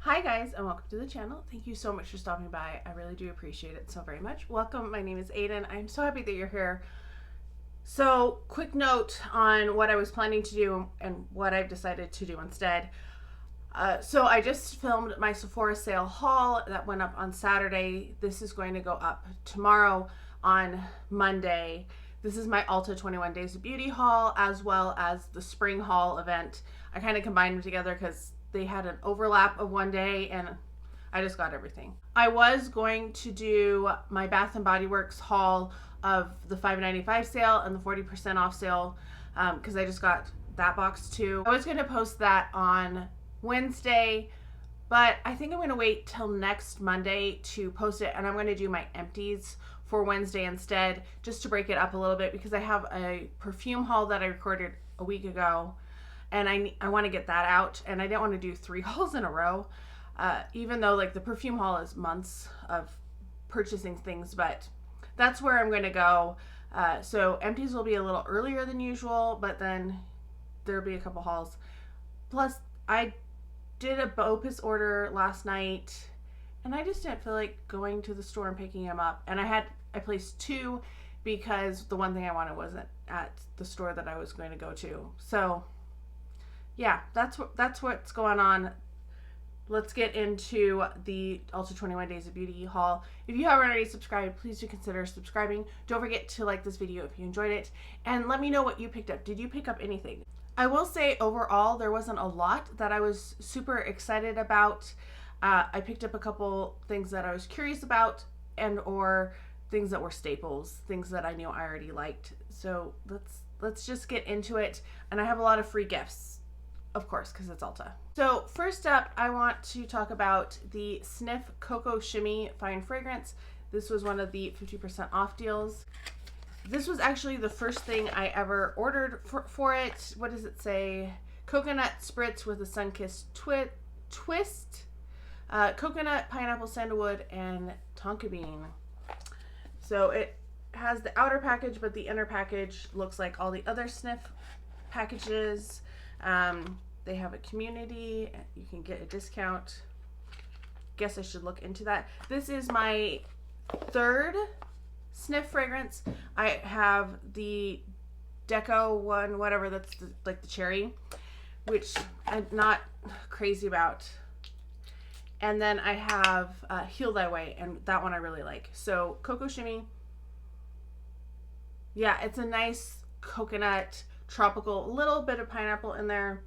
Hi guys, and welcome to the channel. Thank you so much for stopping by. I really do appreciate it so very much. Welcome, my name is Aiden. I'm so happy that you're here. So, quick note on what I was planning to do and what I've decided to do instead. So I just filmed my Sephora sale haul that went up on Saturday. This is going to go up tomorrow on Monday. This is my Ulta 21 Days of Beauty haul as well as the spring haul event. I kind of combined them together because they had an overlap of one day and I just got everything. I was going to do my Bath & Body Works haul of the $5.95 sale and the 40% off sale because I just got that box too. I was going to post that on Wednesday, but I think I'm going to wait till next Monday to post it, and I'm going to do my empties for Wednesday instead, just to break it up a little bit because I have a perfume haul that I recorded a week ago and I want to get that out, and I didn't want to do 3 hauls in a row, even though like the perfume haul is months of purchasing things, but that's where I'm going to go. So empties will be a little earlier than usual, but then there'll be a couple hauls. Plus, I did a BOPUS order last night and I just didn't feel like going to the store and picking them up, and I placed 2 because the one thing I wanted wasn't at the store that I was going to go to. So yeah, that's what's going on. Let's get into the Ulta 21 Days of Beauty haul. If you haven't already subscribed, please do consider subscribing. Don't forget to like this video if you enjoyed it, and let me know what you picked up. Did you pick up anything? I will say overall there wasn't a lot that I was super excited about. I picked up a couple things that I was curious about and or things that were staples, things that I knew I already liked. So let's just get into it. And I have a lot of free gifts, of course, because it's Ulta. So first up, I want to talk about the Sniff Cocoa Shimmy Fine Fragrance. This was one of the 50% off deals. This was actually the first thing I ever ordered for it. What does it say? Coconut spritz with a sun-kissed twist. Coconut, pineapple, sandalwood, and tonka bean. So it has the outer package, but the inner package looks like all the other Sniff packages. They have a community. You can get a discount. Guess I should look into that. This is my 3rd Sniff fragrance. I have the Deco one, whatever, that's like the cherry, which I'm not crazy about. And then I have Heal Thy Way, and that one I really like. So Cocoa Shimmy, yeah, it's a nice coconut, tropical, little bit of pineapple in there.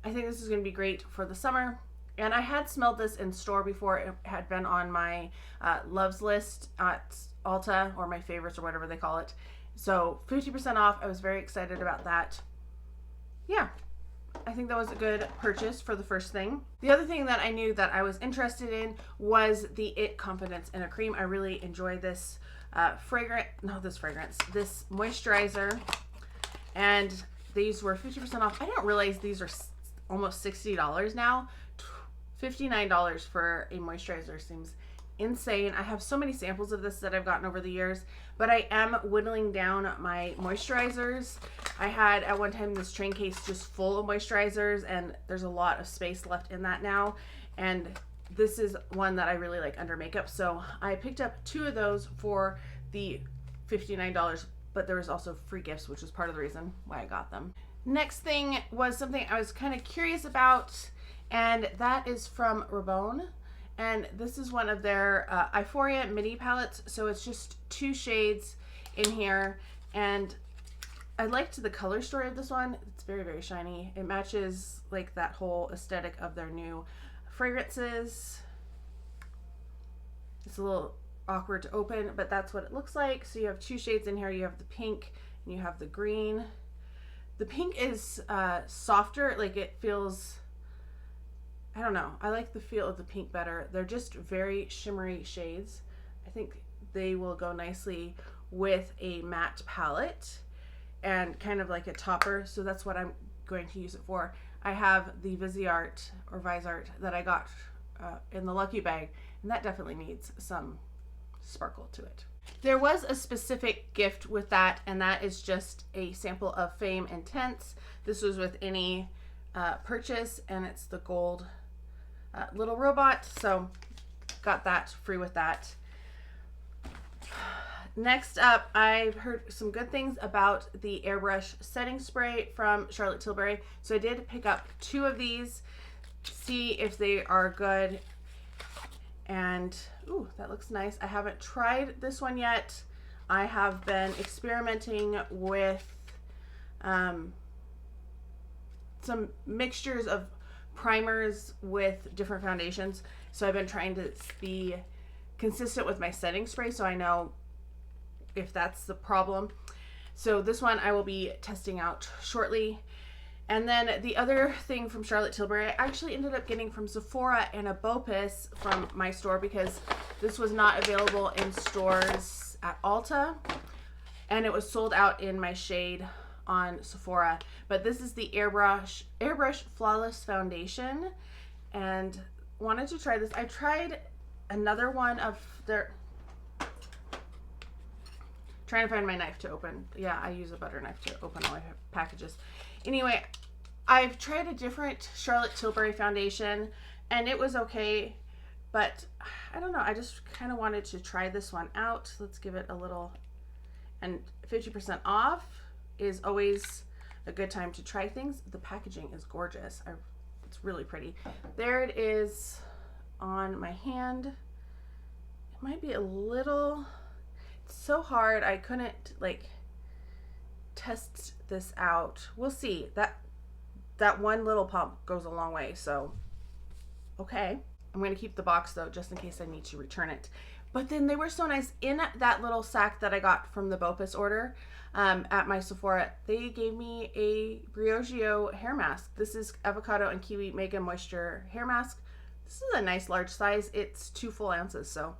I think this is going to be great for the summer. And I had smelled this in store before. It had been on my loves list at Ulta, or my favorites, or whatever they call it. So 50% off. I was very excited about that. Yeah, I think that was a good purchase for the first thing. The other thing that I knew that I was interested in was the It Confidence in a Cream. I really enjoy this this moisturizer. And these were 50% off. I didn't realize these are almost $60 now. $59 for a moisturizer seems insane. I have so many samples of this that I've gotten over the years, but I am whittling down my moisturizers. I had at one time this train case just full of moisturizers, and there's a lot of space left in that now, and this is one that I really like under makeup, so I picked up 2 of those for the $59, but there was also free gifts, which was part of the reason why I got them. Next thing was something I was kind of curious about, and that is from Rakuten. And this is one of their Euphoria mini palettes. So it's just 2 shades in here. And I liked the color story of this one. It's very, very shiny. It matches like that whole aesthetic of their new fragrances. It's a little awkward to open, but that's what it looks like. So you have 2 shades in here. You have the pink and you have the green. The pink is softer. Like it feels, I don't know. I like the feel of the pink better. They're just very shimmery shades. I think they will go nicely with a matte palette and kind of like a topper. So that's what I'm going to use it for. I have the Viseart or Viseart that I got in the Lucky Bag, and that definitely needs some sparkle to it. There was a specific gift with that, and that is just a sample of Fame Intense. This was with any purchase, and it's the gold little robot. So got that free with that. Next up, I've heard some good things about the airbrush setting spray from Charlotte Tilbury. So I did pick up 2 of these, see if they are good. And ooh, that looks nice. I haven't tried this one yet. I have been experimenting with some mixtures of primers with different foundations. So I've been trying to be consistent with my setting spray so I know if that's the problem. So this one I will be testing out shortly. And then the other thing from Charlotte Tilbury, I actually ended up getting from Sephora and a BOPIS from my store because this was not available in stores at Ulta. And it was sold out in my shade on Sephora. But this is the Airbrush Flawless Foundation. And wanted to try this. I tried another one of their... Trying to find my knife to open. Yeah, I use a butter knife to open all my packages. Anyway, I've tried a different Charlotte Tilbury foundation and it was okay, but I don't know. I just kind of wanted to try this one out. Let's give it a little, and 50% off is always a good time to try things. The packaging is gorgeous. It's really pretty. There it is on my hand. It might be a little... so hard I couldn't like test this out. We'll see. That one little pump goes a long way, so okay. I'm going to keep the box though just in case I need to return it. But then they were so nice in that little sack that I got from the BOPIS order at my Sephora. They gave me a Briogeo hair mask. This is avocado and kiwi mega moisture hair mask. This is a nice large size. It's 2 full ounces, so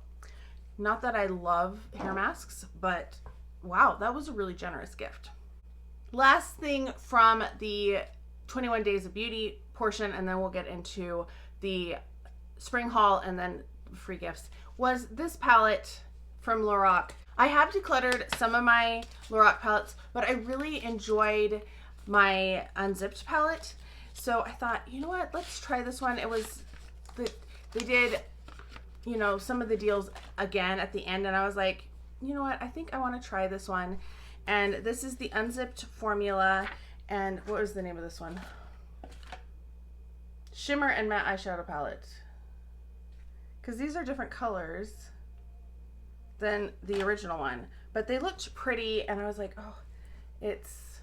not that I love hair masks, but wow, that was a really generous gift. Last thing from the 21 Days of Beauty portion, and then we'll get into the spring haul and then free gifts, was this palette from Lorac. I have decluttered some of my Lorac palettes, but I really enjoyed my unzipped palette. So I thought, you know what, let's try this one. It was, they did, you know, some of the deals again at the end, and I was like, you know what, I think I want to try this one. And this is the unzipped formula, and what was the name of this one? Shimmer and Matte Eyeshadow Palette, because these are different colors than the original one, but they looked pretty, and I was like, oh, it's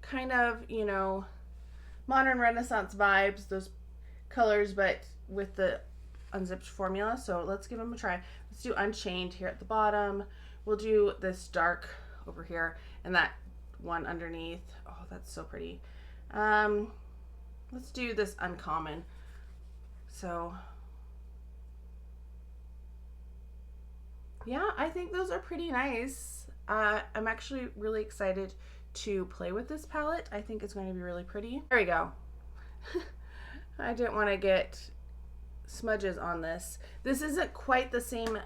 kind of, you know, modern Renaissance vibes, those colors, but with the unzipped formula. So let's give them a try. Let's do Unchained here at the bottom. We'll do this dark over here and that one underneath. Oh, that's so pretty. Let's do this Uncommon. So yeah, I think those are pretty nice. I'm actually really excited to play with this palette. I think it's going to be really pretty. There we go. I didn't want to get smudges on this. This isn't quite the same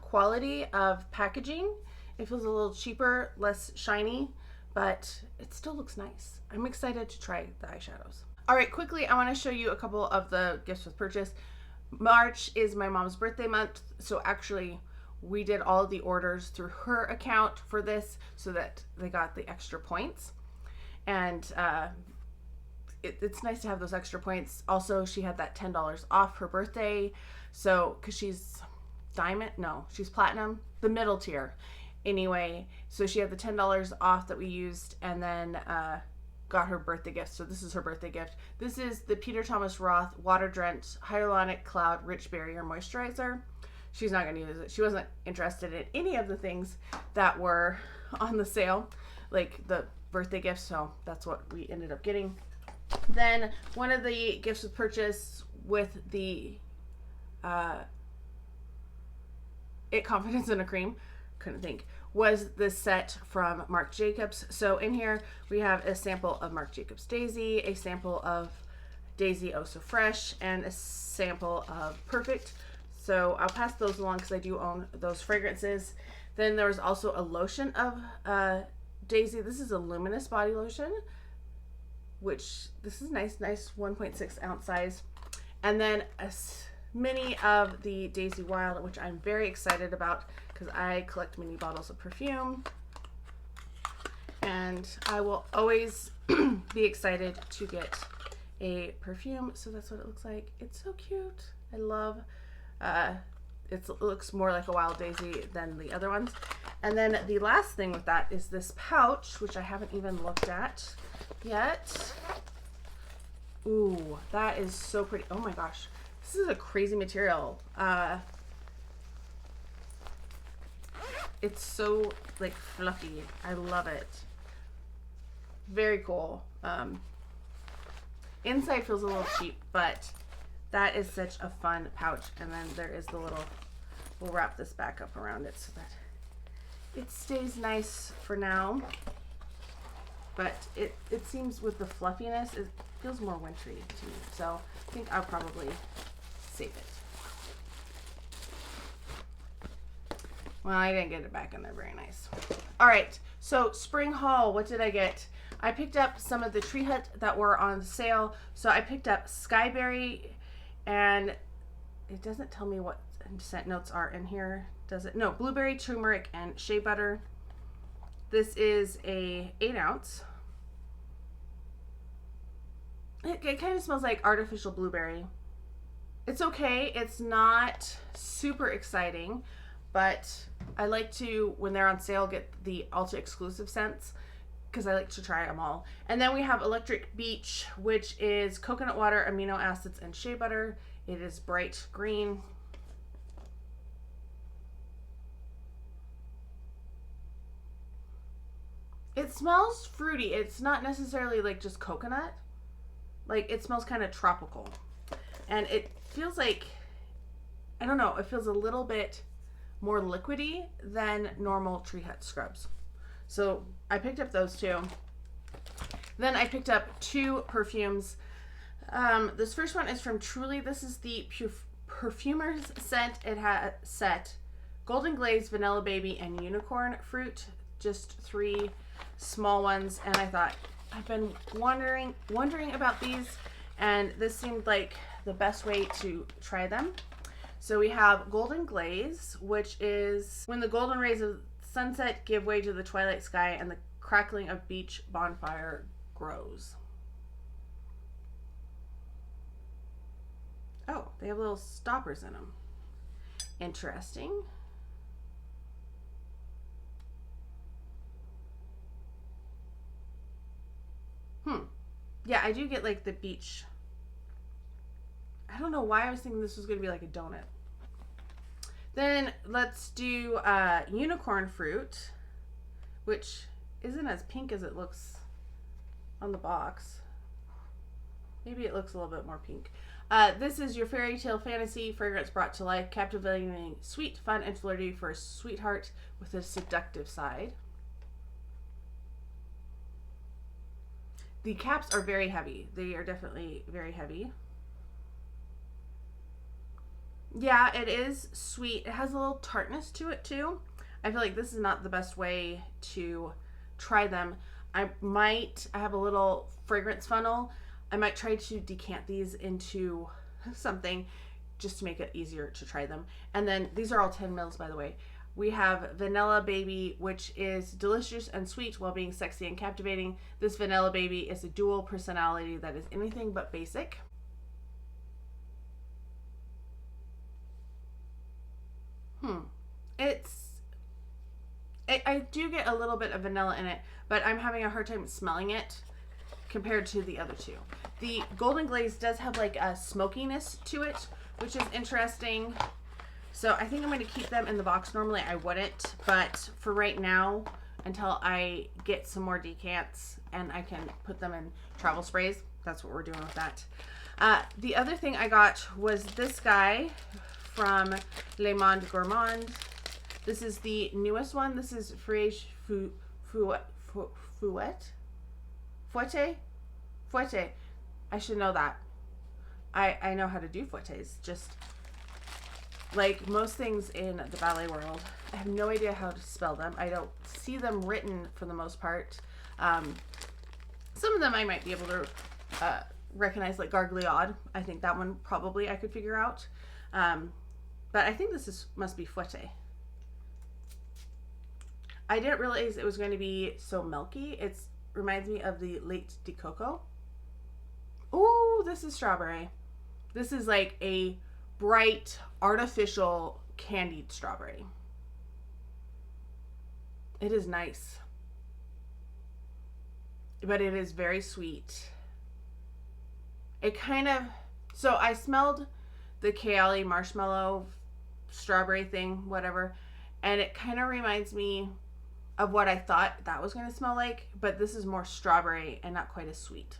quality of packaging. It feels a little cheaper, less shiny, but it still looks nice. I'm excited to try the eyeshadows. All right, quickly, I want to show you a couple of the gifts with purchase. March is my mom's birthday month, so actually we did all of the orders through her account for this so that they got the extra points. And it's nice to have those extra points. Also, she had that $10 off her birthday. So, because she's diamond, no, she's platinum, the middle tier. Anyway, so she had the $10 off that we used, and then got her birthday gift. So this is her birthday gift. This is the Peter Thomas Roth Water Drenched Hyaluronic Cloud Rich Barrier Moisturizer. She's not going to use it. She wasn't interested in any of the things that were on the sale, like the birthday gifts, so that's what we ended up getting. Then one of the gifts with purchase with the It Confidence in a Cream, couldn't think, was this set from Marc Jacobs. So in here we have a sample of Marc Jacobs Daisy, a sample of Daisy Oh So Fresh, and a sample of Perfect. So I'll pass those along because I do own those fragrances. Then there was also a lotion of Daisy. This is a luminous body lotion, which this is nice 1.6 ounce size. And then a mini of the Daisy Wild, which I'm very excited about because I collect mini bottles of perfume. And I will always be excited to get a perfume. So that's what it looks like. It's so cute. I love, it looks more like a Wild Daisy than the other ones. And then the last thing with that is this pouch, which I haven't even looked at yet. Ooh, that is so pretty. Oh my gosh. This is a crazy material. It's so like fluffy. I love it. Very cool. Inside feels a little cheap, but that is such a fun pouch. And then there is the little, we'll wrap this back up around it so that it stays nice for now. But it seems with the fluffiness, it feels more wintry to me. So I think I'll probably save it. Well, I didn't get it back in there very nice. All right, so spring haul, what did I get? I picked up some of the Tree Hut that were on sale. So I picked up Skyberry, and it doesn't tell me what scent notes are in here, does it? No, blueberry, turmeric, and shea butter. This is a 8 ounce. It kind of smells like artificial blueberry. It's okay. It's not super exciting, but I like to, when they're on sale, get the Ulta exclusive scents because I like to try them all. And then we have Electric Beach, which is coconut water, amino acids, and shea butter. It is bright green. It smells fruity. It's not necessarily like just coconut. Like it smells kind of tropical. And it feels like, I don't know, it feels a little bit more liquidy than normal Tree Hut scrubs. So I picked up those two. Then I picked up 2 perfumes. This first one is from Truly. This is the Perfumer's Scent. It has set Golden Glaze, Vanilla Baby, and Unicorn Fruit. Just 3 small ones. And I thought, I've been wondering about these, and this seemed like the best way to try them. So we have Golden Glaze, which is when the golden rays of sunset give way to the twilight sky and the crackling of beach bonfire grows. Oh, they have little stoppers in them. Interesting. Yeah, I do get like the beach. I don't know why I was thinking this was going to be like a donut. Then let's do unicorn fruit, which isn't as pink as it looks on the box. Maybe it looks a little bit more pink. This is your fairy tale fantasy fragrance brought to life, captivating, sweet, fun, and flirty for a sweetheart with a seductive side. The caps are very heavy. They are definitely very heavy. Yeah, it is sweet. It has a little tartness to it too. I feel like this is not the best way to try them. I have a little fragrance funnel. I might try to decant these into something just to make it easier to try them. And then these are all 10 mils, by the way. We have Vanilla Baby, which is delicious and sweet while being sexy and captivating. This Vanilla Baby is a dual personality that is anything but basic. I do get a little bit of vanilla in it, but I'm having a hard time smelling it compared to the other two. The Golden Glaze does have like a smokiness to it, which is interesting. So I think I'm going to keep them in the box. Normally I wouldn't, but for right now, until I get some more decants and I can put them in travel sprays, that's what we're doing with that. The other thing I got was this guy from Le Monde Gourmand. This is the newest one. This is Fraiche Fouette. I should know that. I know how to do fouettes. Just like most things in the ballet world, I have no idea how to spell them. I don't see them written for the most part. Some of them I might be able to recognize like Gargliade. I think that one probably I could figure out. But I think this must be Fouette. I didn't realize it was going to be so milky. It reminds me of the Lait de Coco. Ooh, this is strawberry. This is like a bright, artificial, candied strawberry. It is nice. But it is very sweet. It kind of, so I smelled the Kayali marshmallow strawberry thing, whatever, and it kind of reminds me of what I thought that was going to smell like, but this is more strawberry and not quite as sweet.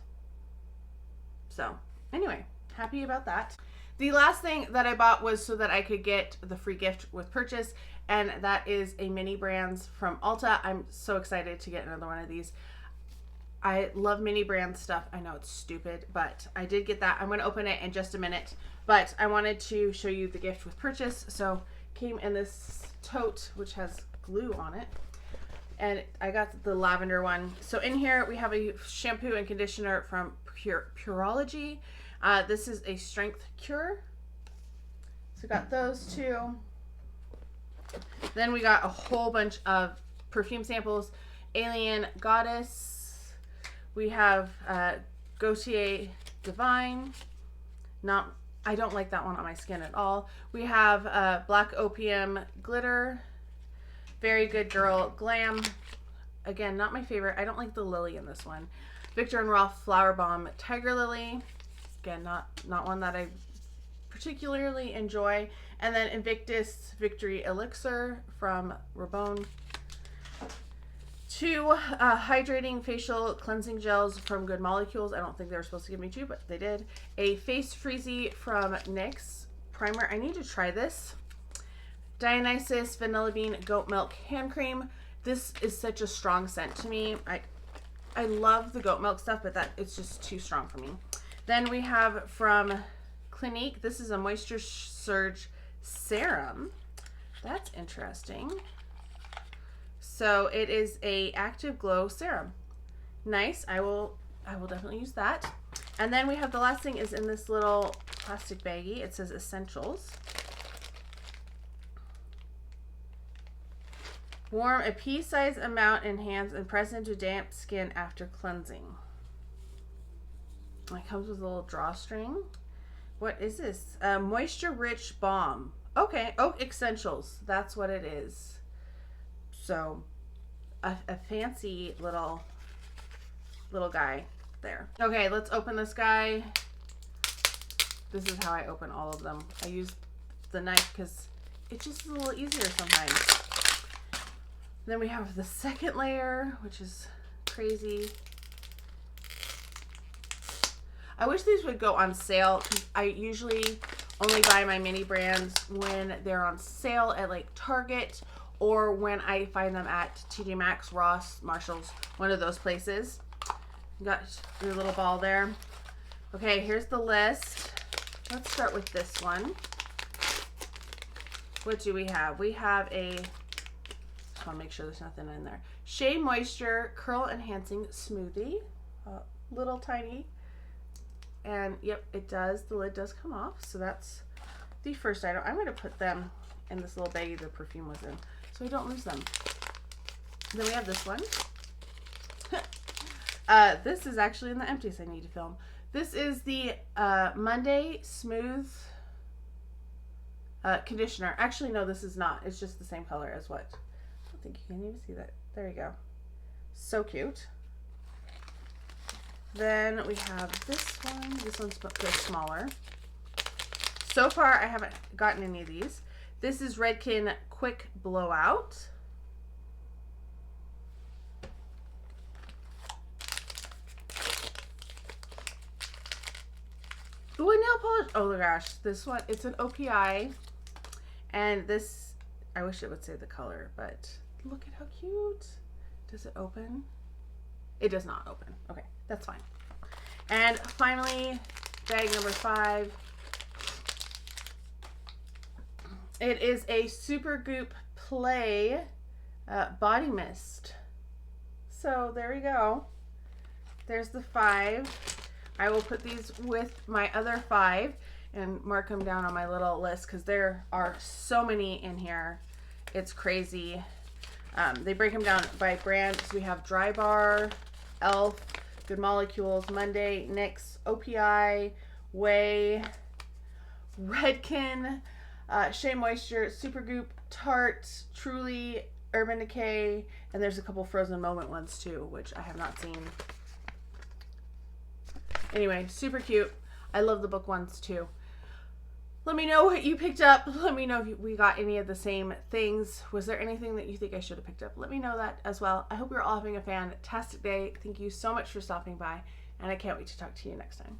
So anyway, happy about that. The last thing that I bought was so that I could get the free gift with purchase, and that is a mini brands from Ulta. I'm so excited to get another one of these. I love mini brand stuff. I know it's stupid, but I did get that. I'm going to open it in just a minute, but I wanted to show you the gift with purchase. So came in this tote, which has glue on it, and I got the lavender one. So in here we have a shampoo and conditioner from Pureology. This is a strength cure. So got those two. Then we got a whole bunch of perfume samples. Alien Goddess. We have Gautier Divine. I don't like that one on my skin at all. We have Black Opium Glitter. Very Good Girl Glam. Again, not my favorite. I don't like the lily in this one. Viktor and Rolf Flower Bomb Tiger Lily. Again, not one that I particularly enjoy. And then Invictus Victory Elixir from Rabone. Two hydrating facial cleansing gels from Good Molecules. I don't think they were supposed to give me two, but they did. A Face Freezy from NYX primer. I need to try this. Dionysus Vanilla Bean Goat Milk Hand Cream. This is such a strong scent to me. I love the goat milk stuff, but it's just too strong for me. Then we have from Clinique. This is a Moisture Surge Serum. That's interesting. So it is a active glow serum. Nice. I will definitely use that. And then we have the last thing is in this little plastic baggie. It says Essentials. Warm a pea-sized amount in hands and press into damp skin after cleansing. It comes with a little drawstring. What is this? Moisture Rich Balm. Okay. Oh, Essentials. That's what it is. So a fancy little guy there. Okay, let's open this guy. This is how I open all of them. I use the knife because it just is a little easier sometimes. Then we have the second layer, which is crazy. I wish these would go on sale. I usually only buy my mini brands when they're on sale at like Target or when I find them at TJ Maxx, Ross, Marshalls, one of those places. You got your little ball there. Okay, here's the list. Let's start with this one. What do we have? We have a, just want to make sure there's nothing in there. Shea Moisture Curl Enhancing Smoothie. Little tiny. And yep, it does. The lid does come off. So that's the first item. I'm going to put them in this little baggie the perfume was in, so I don't lose them. Then we have this one. This is actually in the empties I need to film. This is the Monday Smooth Conditioner. Actually, no, this is not. It's just the same color as what? I don't think you can even see that. There you go. So cute. Then we have this one. This one's a bit smaller. So far, I haven't gotten any of these. This is Redken Quick Blowout. Ooh, a nail polish. Oh my gosh, this one, it's an OPI. And this, I wish it would say the color, but look at how cute. Does it open? It does not open. Okay, that's fine. And finally, bag number 5. It is a Supergoop Play Body Mist. So there we go. There's the 5. I will put these with my other 5 and mark them down on my little list because there are so many in here. It's crazy. They break them down by brand. So we have Dry Bar, Elf, Good Molecules, Monday, NYX, OPI, Way, Redken, Shea Moisture, Supergoop, Tarte, Truly, Urban Decay, and there's a couple Frozen Moment ones too, which I have not seen. Anyway, super cute. I love the book ones too. Let me know what you picked up. Let me know if we got any of the same things. Was there anything that you think I should have picked up? Let me know that as well. I hope you're all having a fantastic day. Thank you so much for stopping by, and I can't wait to talk to you next time.